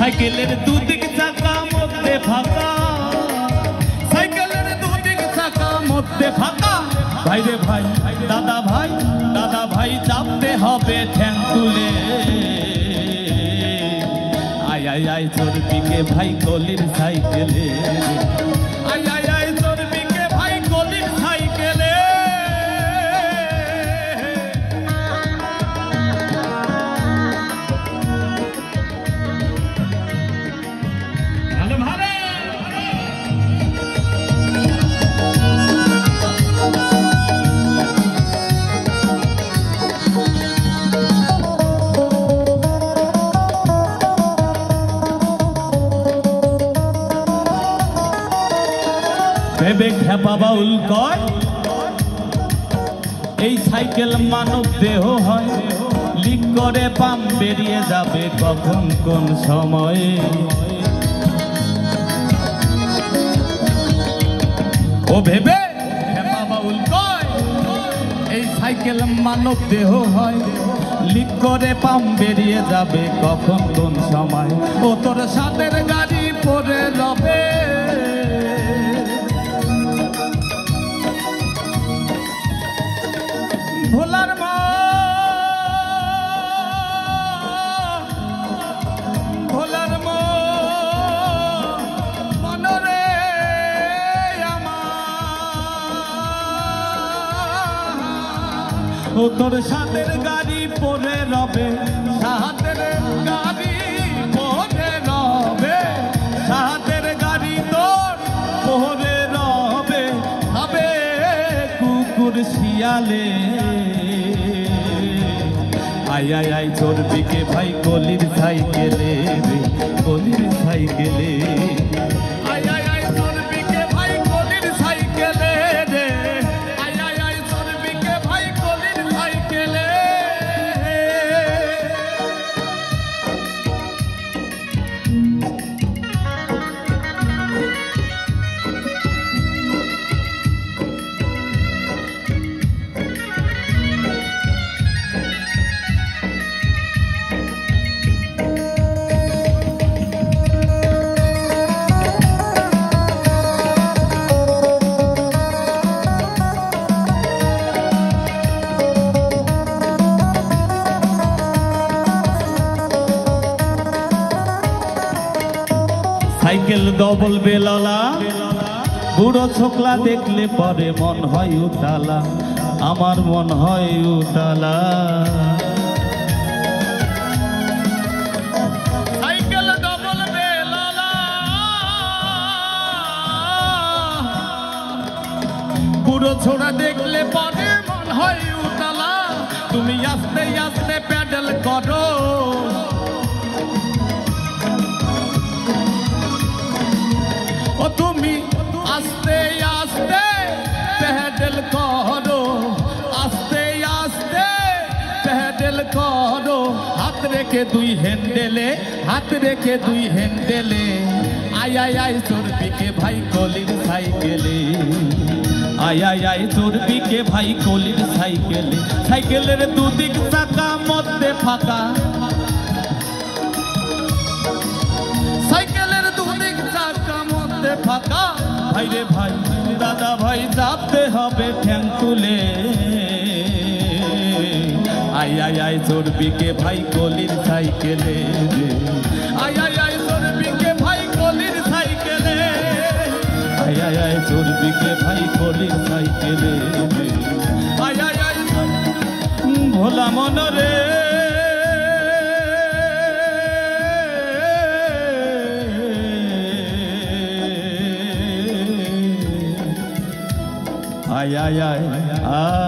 সাইকেলের দুদিক চাকা মধ্যে ফাঁকা, সাইকেলের দুদিক চাকা মধ্যে ফাঁকা। ভাই রে ভাই, দাদা ভাই, দাদা ভাই চাপতে হবে ঠ্যাং তুলে। আয় আয় আয় চর্বিকে ভাই কলির সাইকেলে, আয় আয় আয় চর্বিকে ভাই কলির সাইকেলে। ভালো ভালো ভেবে খেপা বাউল কয় এই সাইকেল মানব দেহ হয়, লিক করে পাম বেরিয়ে যাবে কখন কোন সময়ে। ও ভেবে খেপা বাউল কয় এই সাইকেল মানব দেহ হয়, লিক করে পাম বেরিয়ে যাবে কখন কোন সময়। ও তোর সাথের গাড়ি পরে রবে, ভোলার মা ভোলার মনরে আমার। ও তোর সাথের গাড়ি পরে রবে, সাহাতের গাড়ি পরে রবে, সাহাতের গাড়ি তোর পরে রবে। হবে কুকুর শিয়ালে, আয় আয় আয় চর্বিকে ভাই কলির সাইকেলে, কলির সাইকেলে। আয় আয় আয় চর্বিকে ভাই কলির সাইকেলে রে, আয় আয় আয় চর্বিকে ভাই কলির সাইকেলে। সাইকেল ডবল বেলালা, বুড়ো ছোকলা দেখলে পরে মন হয় উতালা, আমার মন হয় উতালা। সাইকেল ডবল বেলালা, বুড়ো ছোড়া দেখলে পরে মন হয় উতালা। তুমি আস্তে আস্তে প্যাডেল করো, ও তুমি আস্তে আস্তে প্যাডেল করো, আস্তে আস্তে প্যাডেল করো। হাত রেখে দুই হ্যান্ডেলে, হাত রেখে দুই হ্যান্ডেলে। আয় আয় আয় চর্বিকে ভাই কলির সাইকেলে, আয় আয় আয় চর্বিকে ভাই কলির সাইকেলে। সাইকেলের দুদিক চাকা মধ্যে ফাঁকা, সাইকেলের দুদিক চাকা মধ্যে ফাঁকা। ভাই রে ভাই, দাদা ভাই চাপতে হবে ঠ্যাং তুলে। আয় আয় আয় চর্বিকে ভাই কলির সাইকেলে, আয় আয় আয় চর্বিকে ভাই কলির সাইকেলে। আয় আয় আয় চর্বিকে ভাই কলির সাইকেলে, আয় আয় আয় ভোলা মনরে। আয় আয় আয় আয়।